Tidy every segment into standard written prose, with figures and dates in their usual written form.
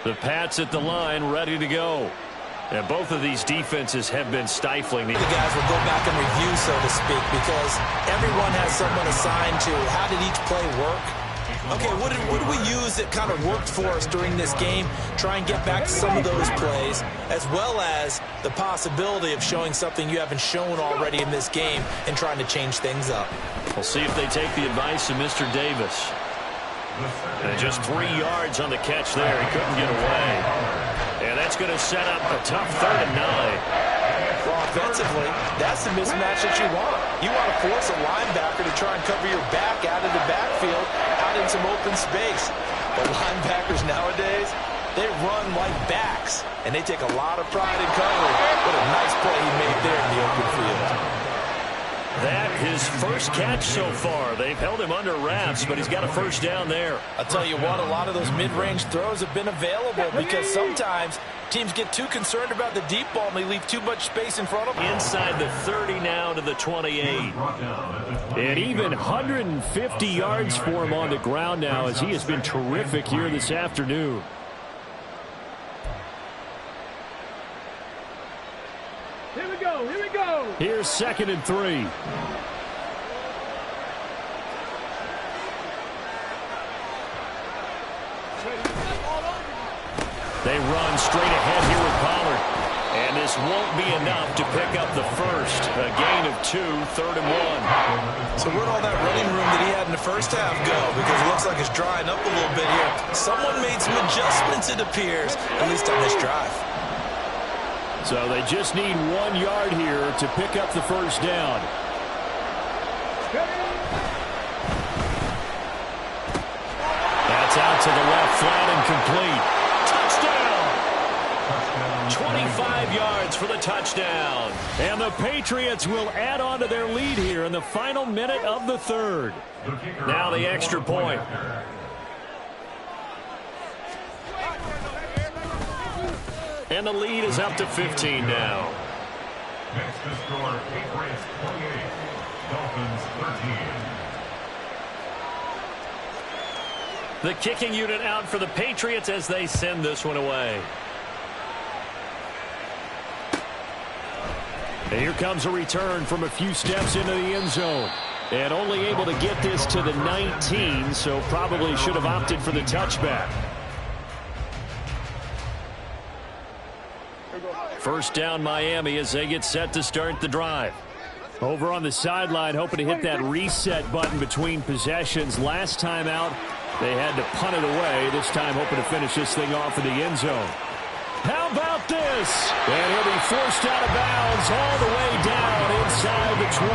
The Pats at the line, ready to go. And both of these defenses have been stifling. The guys will go back and review, so to speak, because everyone has someone assigned to how did each play work. Okay, what did we use that kind of worked for us during this game? Try and get back to some of those plays, as well as the possibility of showing something you haven't shown already in this game and trying to change things up. We'll see if they take the advice of Mr. Davis. And just 3 yards on the catch there. He couldn't get away. And that's going to set up a tough 3rd and 9. Well, offensively, that's the mismatch that you want. You want to force a linebacker to try and cover your back out of the backfield, out in some open space. The linebackers nowadays, they run like backs, and they take a lot of pride in covering. What a nice play he made there in the open field. That his first catch so far. They've held him under wraps, but he's got a first down there. I'll tell you what, a lot of those mid-range throws have been available because sometimes teams get too concerned about the deep ball and they leave too much space in front of them. Inside the 30 now to the 28. And even 150 yards for him on the ground now as he has been terrific here this afternoon. Here we go, here we go. Here's 2nd and 3. They run straight ahead here with Pollard. And this won't be enough to pick up the first. A gain of 2, 3rd and 1. So where'd all that running room that he had in the first half go? Because it looks like it's drying up a little bit here. Someone made some adjustments, it appears, at least on this drive. So they just need 1 yard here to pick up the first down. That's out to the left, flat and complete. Touchdown! 25 yards for the touchdown. And the Patriots will add on to their lead here in the final minute of the 3rd. Now the extra point. And the lead is up to 15 now. Next to score, Patriots 28, Dolphins 13. The kicking unit out for the Patriots as they send this one away. And here comes a return from a few steps into the end zone. And only able to get this to the 19, so probably should have opted for the touchback. First down Miami as they get set to start the drive. Over on the sideline, hoping to hit that reset button between possessions. Last time out, they had to punt it away. This time hoping to finish this thing off in the end zone. How about this? And he'll be forced out of bounds all the way down inside the 20.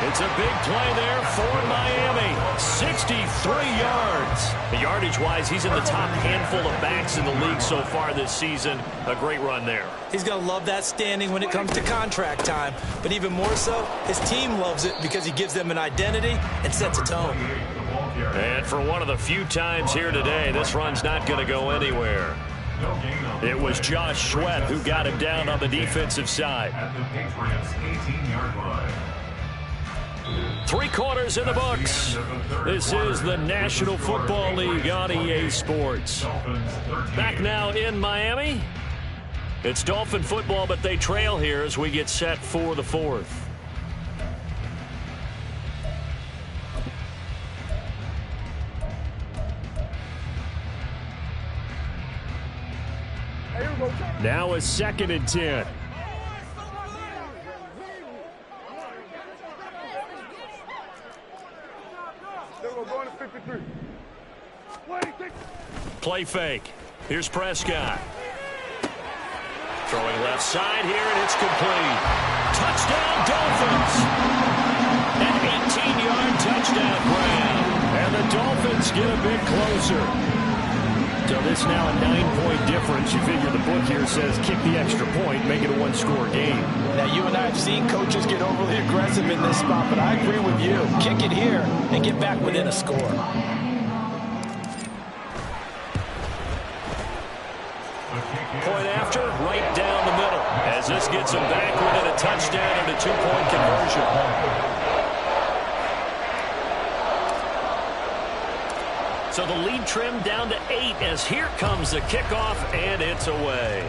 It's a big play there for Miami. 63 yards. Yardage-wise, he's in the top handful of backs in the league so far this season. A great run there. He's going to love that standing when it comes to contract time. But even more so, his team loves it because he gives them an identity and sets a tone. And for one of the few times here today, this run's not going to go anywhere. It was Josh Sweat who got him down on the defensive side. At the Patriots 18-yard line. 3 quarters in the books. This is the National Football League on EA Sports. Back now in Miami. It's Dolphin football, but they trail here as we get set for the 4th. Now a 2nd and 10. Play fake. Here's Prescott. Throwing left side here, and it's complete. Touchdown, Dolphins! An 18-yard touchdown grab. And the Dolphins get a bit closer. So this now a 9-point difference. You figure the book here says kick the extra point, make it a 1-score game. Now, you and I have seen coaches get overly aggressive in this spot, but I agree with you. Kick it here and get back within a score. Point after, right down the middle. As this gets him back within a touchdown and a 2-point conversion. So the lead trimmed down to 8 as here comes the kickoff, and it's away.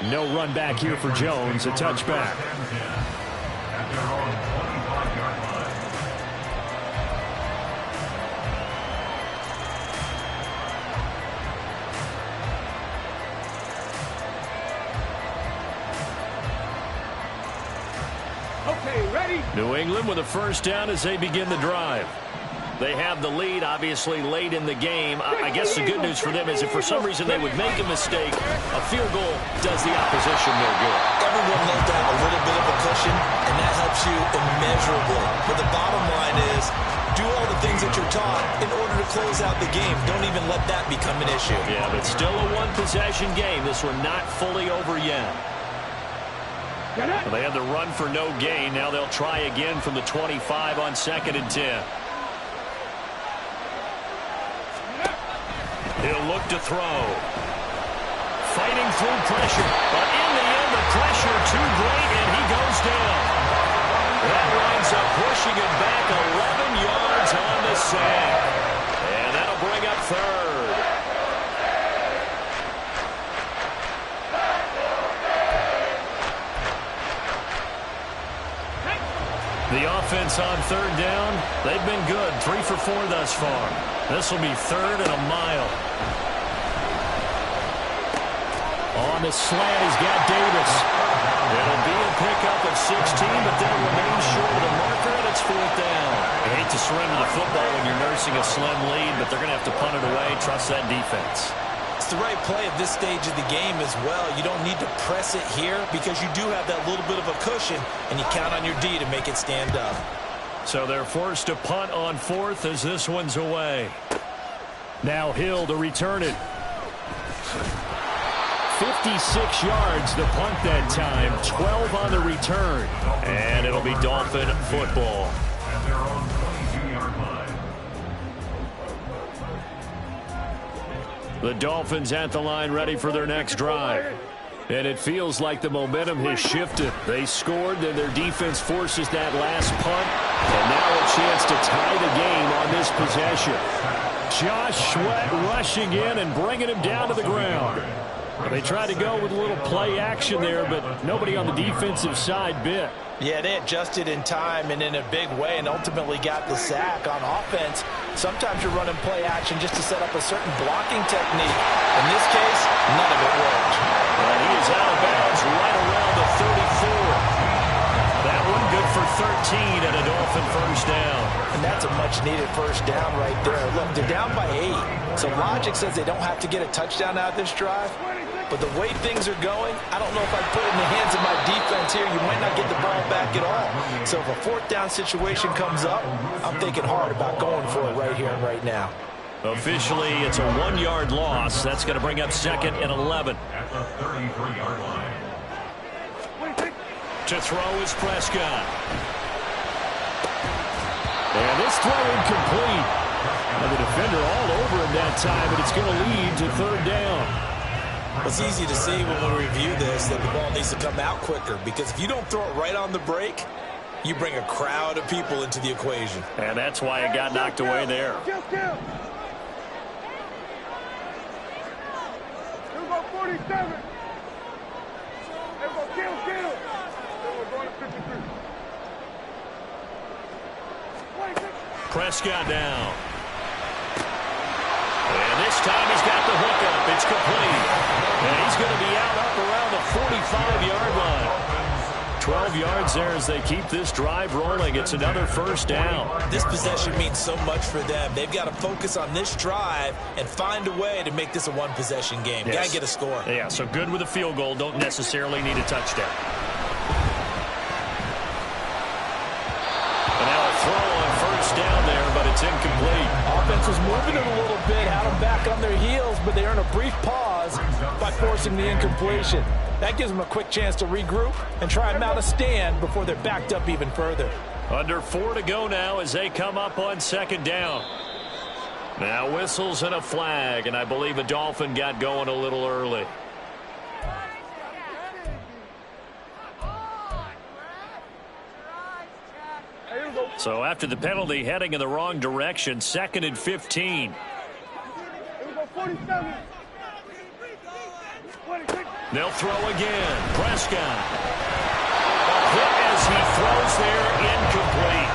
No run back here for Jones, a touchback. At their own 25-yard line. Okay, ready? New England with a first down as they begin the drive. They have the lead, obviously, late in the game. I guess the good news for them is if for some reason they would make a mistake, a field goal does the opposition no good. Everyone loves to have a little bit of a cushion, and that helps you immeasurably. But the bottom line is, do all the things that you're taught in order to close out the game. Don't even let that become an issue. Yeah, but still a one-possession game. This one not fully over yet. Well, they had the run for no gain. Now they'll try again from the 25 on 2nd and 10. He'll look to throw. Fighting through pressure. But in the end, the pressure too great, and he goes down. That winds up pushing it back 11 yards on the sack. And that'll bring up 3rd. The offense on 3rd down, they've been good. 3 for 4 thus far. This will be 3rd and a mile. On the slant, he's got Davis. It'll be a pickup of 16, but then remains short of the marker, and it's 4th down. I hate to surrender the football when you're nursing a slim lead, but they're going to have to punt it away. Trust that defense. It's the right play at this stage of the game as well. You don't need to press it here because you do have that little bit of a cushion, and you count on your D to make it stand up. So they're forced to punt on 4th as this one's away. Now Hill to return it. 56 yards the punt that time, 12 on the return. And it'll be Dolphin football. At their own 22-yard line. The Dolphins at the line ready for their next drive. And it feels like the momentum has shifted. They scored, then their defense forces that last punt. And now a chance to tie the game on this possession. Josh Sweat rushing in and bringing him down to the ground. They tried to go with a little play action there, but nobody on the defensive side bit. Yeah, they adjusted in time and in a big way and ultimately got the sack on offense. Sometimes you're running play action just to set up a certain blocking technique. In this case, none of it worked. And he is out of bounds right around the 34. That one good for 13 and a Dolphin first down. And that's a much-needed first down right there. Look, they're down by 8. So logic says they don't have to get a touchdown out of this drive. But the way things are going, I don't know if I'd put it in the hands of my defense here. You might not get the ball back at all. So if a 4th down situation comes up, I'm thinking hard about going for it right here and right now. Officially, it's a 1-yard loss. That's going to bring up 2nd and 11. At the 33-yard line. To throw is Prescott. And this throw incomplete. And the defender all over him that time, and it's going to lead to 3rd down. It's easy to see when we review this that the ball needs to come out quicker, because if you don't throw it right on the break, you bring a crowd of people into the equation. And that's why it got knocked away there. Kill. Here we go, 47. Here we go, kill. We're going to 53. Prescott down. And this time he's got the hookup. It's complete. And he's going to be out up around the 45-yard line. 12 yards there as they keep this drive rolling. It's another first down. This possession means so much for them. They've got to focus on this drive and find a way to make this a one-possession game. Yes. Got to get a score. Yeah, so good with a field goal. Don't necessarily need a touchdown. And now a throw on first down there, but it's incomplete. Offense was moving it a little bit, had them back on their heels, but they earn a brief pause by forcing the incompletion. That gives them a quick chance to regroup and try and mount a stand before they're backed up even further. Under 4 to go now as they come up on 2nd down. Now whistles and a flag, and I believe a Dolphin got going a little early. Here we go, So after the penalty, heading in the wrong direction, 2nd and 15. Here we go, 47. They'll throw again. Prescott. A hit as he throws there, incomplete.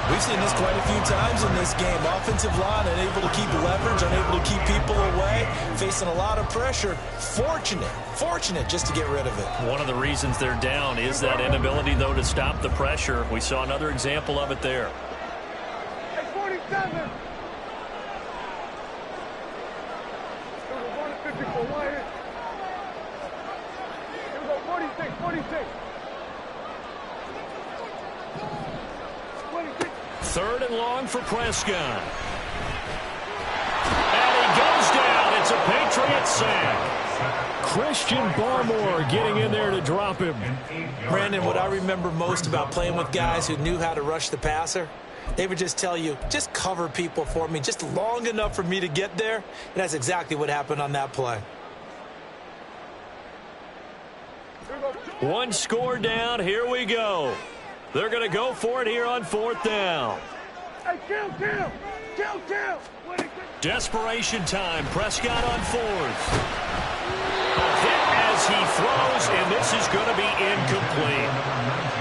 We've seen this quite a few times in this game. Offensive line unable to keep leverage, unable to keep people away, facing a lot of pressure. Fortunate just to get rid of it. One of the reasons they're down is that inability, though, to stop the pressure. We saw another example of it there. Hey, 47. Here we go, 46, 46. 26. 3rd and long for Prescott. And he goes down. It's a Patriots sack. Christian Barmore getting in there to drop him. Brandon, what I remember most about playing with guys who knew how to rush the passer, they would just tell you, just cover people for me, just long enough for me to get there. And that's exactly what happened on that play. One score down. Here we go. They're going to go for it here on 4th down. Hey, kill. Desperation time. Prescott on 4th. A hit as he throws, and this is going to be incomplete.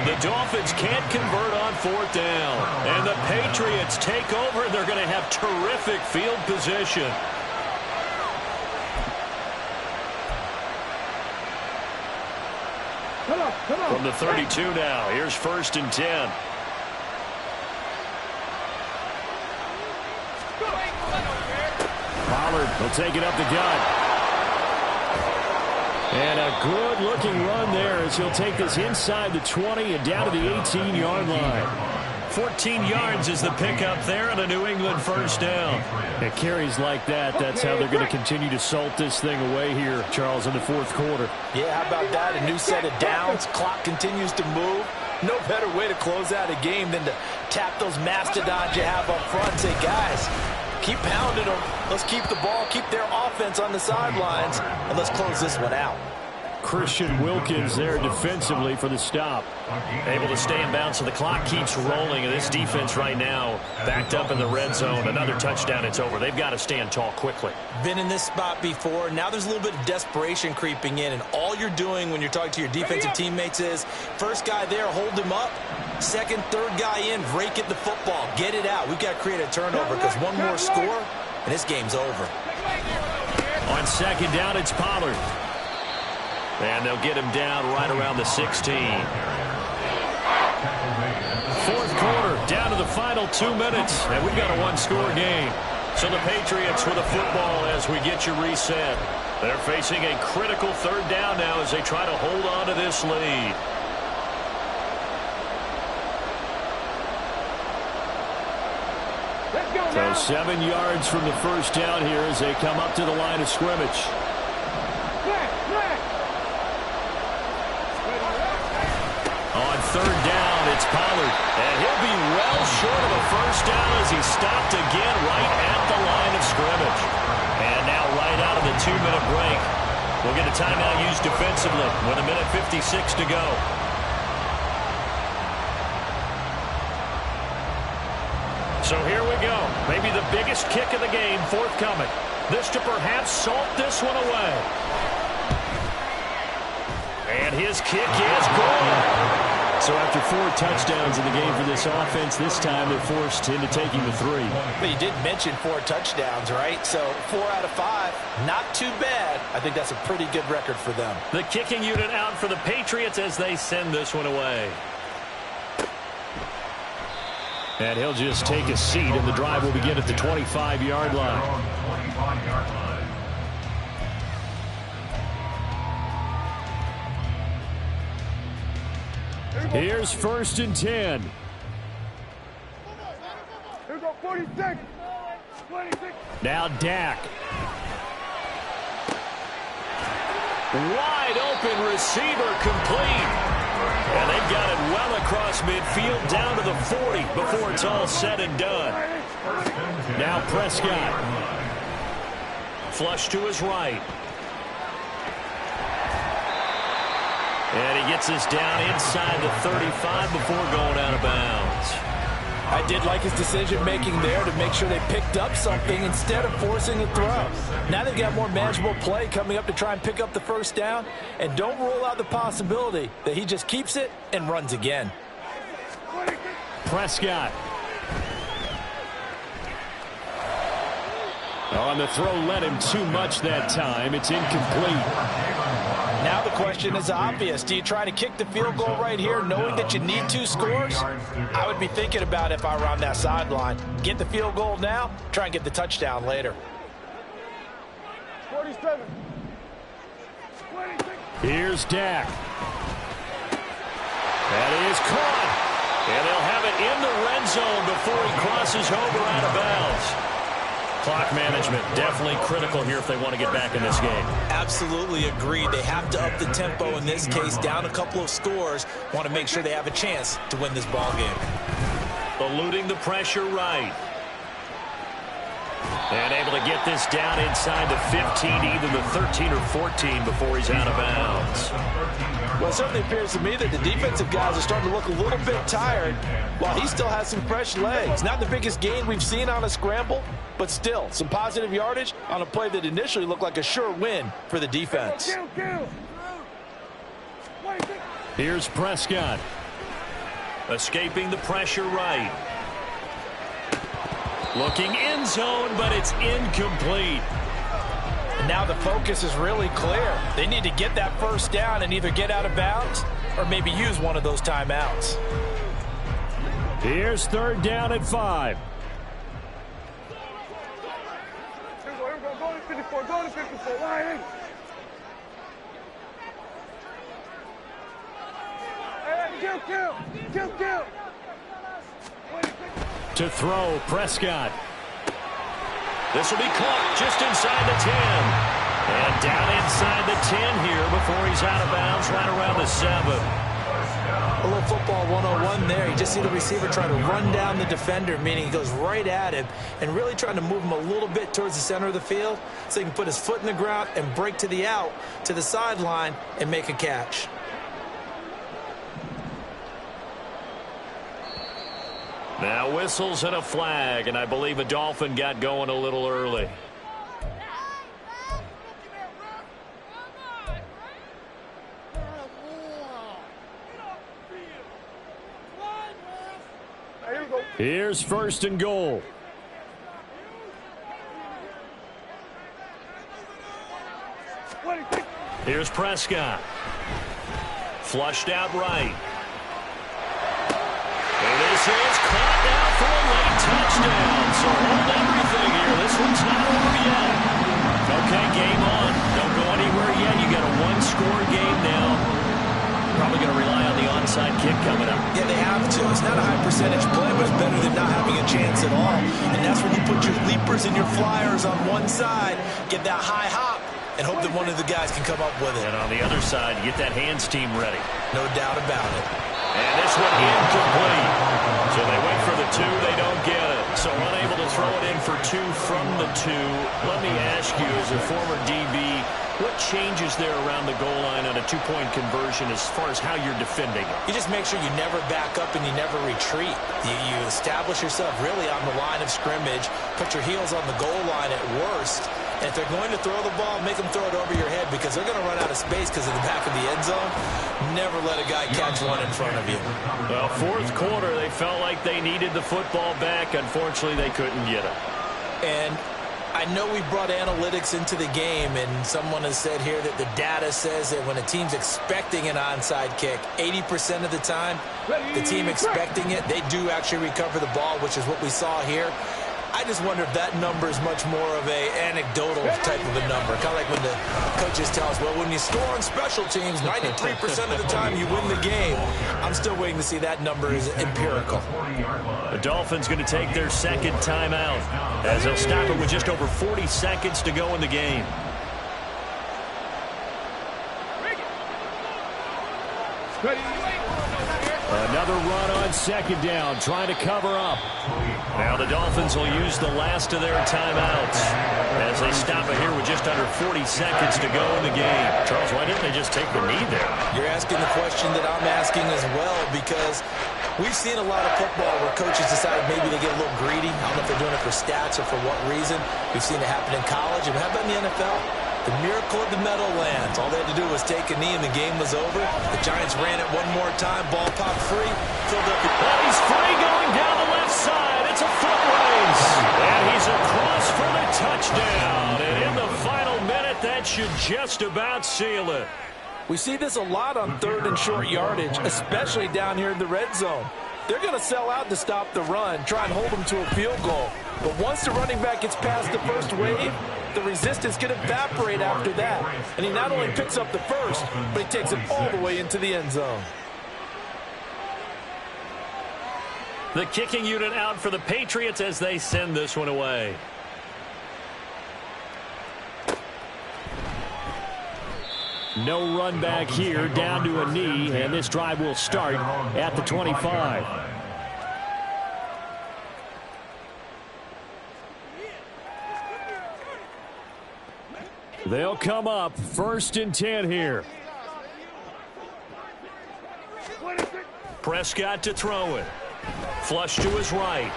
The Dolphins can't convert on 4th down. And the Patriots take over, and they're going to have terrific field position. Come on. From the 32 now, here's 1st and 10. Pollard will take it up the gut. And a good-looking run there as he'll take this inside the 20 and down to the 18-yard line. 14 yards is the pickup there and a New England 1st down. It carries like that. That's how they're going to continue to salt this thing away here, Charles, in the 4th quarter. Yeah, how about that? A new set of downs. Clock continues to move. No better way to close out a game than to tap those mastodons you have up front and say, guys, keep pounding them. Let's keep the ball, keep their offense on the sidelines, and let's close this one out. Christian Wilkins there defensively for the stop. Able to stay in bounds, so the clock keeps rolling. And this defense right now backed up in the red zone. Another touchdown, it's over. They've got to stand tall quickly. Been in this spot before. Now there's a little bit of desperation creeping in. And all you're doing when you're talking to your defensive teammates is, first guy there, hold him up. Second, third guy in, break it the football. Get it out. We've got to create a turnover because one more score, and this game's over. On 2nd down, it's Pollard. And they'll get him down right around the 16. 4th quarter, down to the final 2 minutes. And we've got a one-score game. So the Patriots with a football as we get you reset. They're facing a critical 3rd down now as they try to hold on to this lead. So 7 yards from the 1st down here as they come up to the line of scrimmage. On 3rd down, it's Pollard. And he'll be well short of a 1st down as he's stopped again right at the line of scrimmage. And now right out of the 2-minute break, we'll get a timeout used defensively with 1:56 to go. So here we go. Maybe the biggest kick of the game forthcoming. This to perhaps salt this one away. And his kick is good. So after 4 touchdowns in the game for this offense, this time they're forced into taking the 3. But you did mention 4 touchdowns, right? So 4 out of 5, not too bad. I think that's a pretty good record for them. The kicking unit out for the Patriots as they send this one away. And he'll just take a seat, and the drive will begin at the 25-yard line. Here's 1st and 10. Here we go, 46. 26. Now Dak. Wide open receiver complete. And they've got it well across midfield down to the 40 before it's all said and done. Now Prescott. Flush to his right. And he gets us down inside the 35 before going out of bounds. I did like his decision-making there to make sure they picked up something instead of forcing a throw. Now they've got more manageable play coming up to try and pick up the first down, and don't rule out the possibility that he just keeps it and runs again. Prescott. On the throw, led him too much that time. It's incomplete. Now the question is obvious. Do you try to kick the field goal right here knowing that you need 2 scores? I would be thinking about if I were on that sideline. Get the field goal now, try and get the touchdown later. 47. Here's Dak. That is caught. And they'll have it in the red zone before he crosses over out of bounds. Clock management definitely critical here if they want to get back in this game. Absolutely agreed. They have to up the tempo in this case, down a couple of scores. Want to make sure they have a chance to win this ball game. Eluding the pressure right. And able to get this down inside the 15, either the 13 or 14 before he's out of bounds. Well, it certainly appears to me that the defensive guys are starting to look a little bit tired while he still has some fresh legs. Not the biggest gain we've seen on a scramble, but still some positive yardage on a play that initially looked like a sure win for the defense. Here's Prescott. Escaping the pressure right. Looking end zone, but it's incomplete. And now the focus is really clear. They need to get that first down and either get out of bounds or maybe use one of those timeouts. Here's 3rd down at 5. Go to 54. Go to 54. Why? Hey, kill. To throw, Prescott. This will be caught just inside the 10. And down inside the 10 here before he's out of bounds, right around the 7. A little football 101 there. You just see the receiver try to run down the defender, meaning he goes right at him and really trying to move him a little bit towards the center of the field so he can put his foot in the ground and break to the out, to the sideline, and make a catch. Now whistles and a flag, and I believe a Dolphin got going a little early. Here's 1st and goal. Here's Prescott. Flushed out right. And this is caught now for a late touchdown. So hold everything here. This one's not over yet. Okay, game on. Don't go anywhere yet. You got a 1-score game now. Probably going to rely on the onside kick coming up. Yeah, they have to. It's not a high percentage play, but it's better than not having a chance at all. And that's when you put your leapers and your flyers on one side, get that high hop, and hope that one of the guys can come up with it. And on the other side, get that hands team ready. No doubt about it. And this one incomplete. So they wait for the 2, they don't get it. So unable to throw it in for 2 from the 2. Let me ask you, as a former DB, what changes there around the goal line on a 2-point conversion as far as how you're defending it? You just make sure you never back up and you never retreat. You establish yourself really on the line of scrimmage, put your heels on the goal line at worst, and if they're going to throw the ball, make them throw it over your head because they're going to run out of space because of the back of the end zone. Never let a guy catch one in front of you. Well, 4th quarter, they felt like they needed the football back. Unfortunately, they couldn't get it. And I know we brought analytics into the game, and someone has said here that the data says that when a team's expecting an onside kick, 80% of the time, the team expecting it, they do actually recover the ball, which is what we saw here. I just wonder if that number is much more of a anecdotal type of a number. Kind of like when the coaches tell us, well, when you score on special teams, 93% of the time you win the game. I'm still waiting to see that number is empirical. The Dolphins going to take their 2nd timeout as they'll stop it with just over 40 seconds to go in the game. Another run on 2nd down, trying to cover up. Now the Dolphins will use the last of their timeouts as they stop it here with just under 40 seconds to go in the game. Charles, why didn't they just take the knee there? You're asking the question that I'm asking as well, because We've seen a lot of football where coaches decide maybe they get a little greedy. I don't know if they're doing it for stats or for what reason. We've seen it happen in college. And how about in the NFL? The miracle of the Meadowlands. All they had to do was take a knee and the game was over. The Giants ran it one more time. Ball popped free. Filled up. And he's free going down the left side. It's a foot race. And he's across for the touchdown. And in the final minute, that should just about seal it. We see this a lot on 3rd and short yardage, especially down here in the red zone. They're going to sell out to stop the run, try and hold them to a field goal. But once the running back gets past the first wave, the resistance can evaporate after that. And he not only picks up the first, but he takes it all the way into the end zone. The kicking unit out for the Patriots as they send this one away. No run back here, down to a knee, and this drive will start at the 25. They'll come up 1st and 10 here. Prescott to throw it. Flush to his right.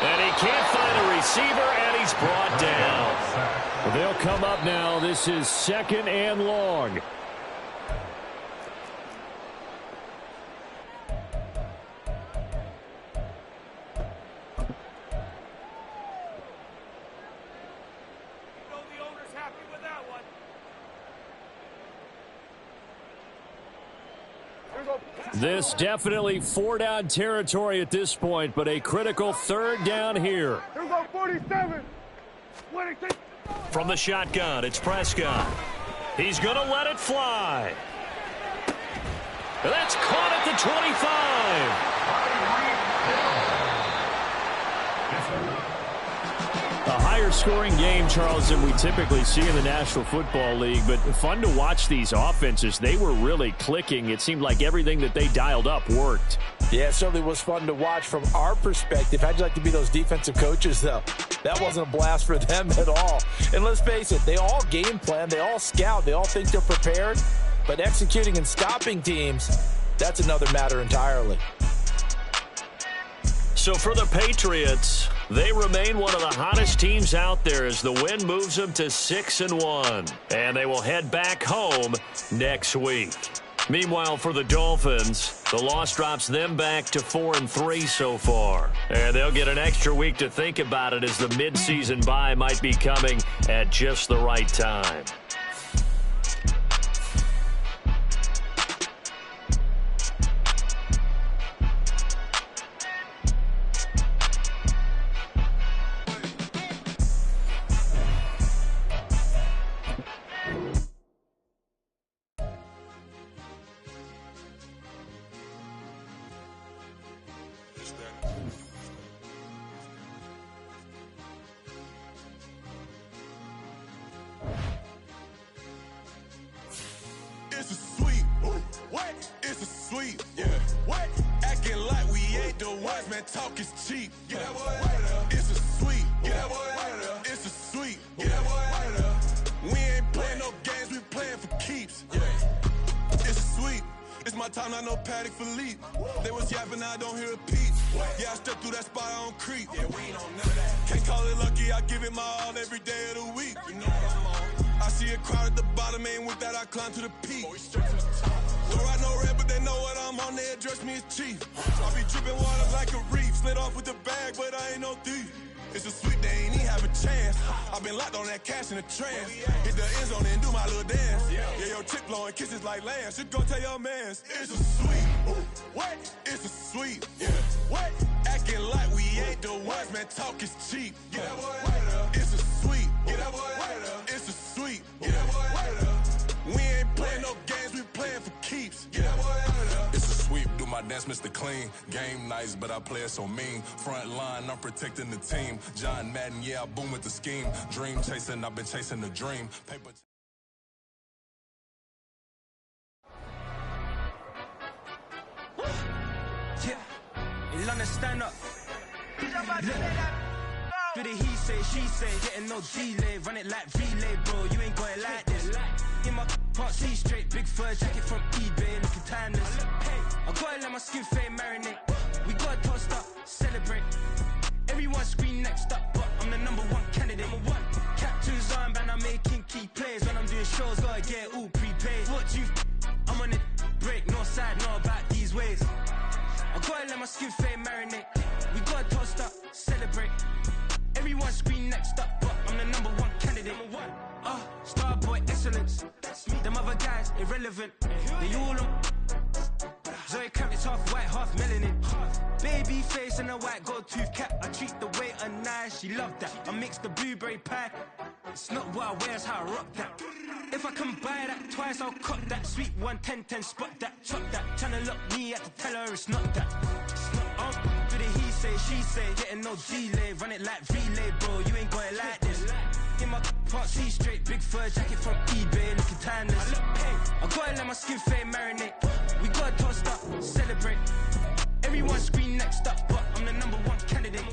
And he can't find a receiver, and he's brought down. They'll come up now. This is 2nd and long. This definitely 4-down territory at this point, but a critical 3rd down here. Here we go, 47. From the shotgun, it's Prescott. He's going to let it fly. That's caught at the 25. A higher scoring game, Charles, than we typically see in the National Football League, but fun to watch these offenses. They were really clicking. It seemed like everything that they dialed up worked. Yeah, it certainly was fun to watch from our perspective. How'd you like to be those defensive coaches, though? That wasn't a blast for them at all. And let's face it, they all game plan, they all scout, they all think they're prepared. But executing and stopping teams, that's another matter entirely. So for the Patriots, they remain one of the hottest teams out there as the win moves them to 6-1. And they will head back home next week. Meanwhile, for the Dolphins, the loss drops them back to 4-3 so far. And they'll get an extra week to think about it as the midseason bye might be coming at just the right time. It's a sweep. What? It's a sweep. Yeah. What? Acting like we ain't the ones, man. Talk is cheap. Yeah. It's a sweep. Yeah. It's a sweep. Yeah. We ain't playing no games. We playing for keeps. Yeah. It's a sweep. It's my time, not no Paddock Philippe. They was yapping, I don't hear a peep. Yeah, I stepped through that spot, I don't creep. Yeah, we ain't on none of that. Can't call it lucky, I give it my all every day of the week. You know what I'm on. I see a crowd at the bottom, ain't with that, I climb to the peak. Don't ride no red, but they know what I'm on, they address me as chief. I be dripping water like a reef, slid off with the bag, but I ain't no thief. It's a sweep, they ain't even have a chance. I've been locked on that cash in a trance. Hit the end zone and do my little dance. Yeah, your chick blowing kisses like lambs. Just go tell your mans. It's a sweep. What? It's a sweep. Yeah. What? Acting like we ain't the ones, man. Talk is cheap. Yeah. It's a sweep. It's a sweep. Yeah. We ain't playing no games, we playing for keeps. Yeah. It's a sweep, do my dance, Mr. Clean. Game nice, but I play it so mean. Front line, I'm protecting the team. John Madden, yeah, I boom with the scheme. Dream chasing, I've been chasing the dream. Paper. Yeah, in London, stand up. Do the he say, she say, getting no delay, run it like relay, bro. You ain't got it like this. In my can't see straight, big fur jacket from eBay, looking timeless. I gotta let my skin fade marinate. my skin fade marinate. We gotta toast up, celebrate. Everyone scream next up, but I'm the #1 candidate. Starboy excellence. Them other guys irrelevant. They all on. Zoe Kravitz half white, half melanin. Baby face and a white gold tooth cap. I treat the waiter nice, she loved that. I mix the blueberry pie. It's not what I wear, it's how I rock that. If I can buy that twice, I'll cut that. Sweet 110, spot that, chop that. Tryna lock me at the teller, it's not that. Do the he say, she say, getting no delay. Run it like relay, bro, you ain't got it like this. In my part C straight, big fur jacket from eBay, looking timeless. I gotta let my skin fade marinate. We gotta toast up, celebrate. Everyone scream next up, but I'm the #1 candidate.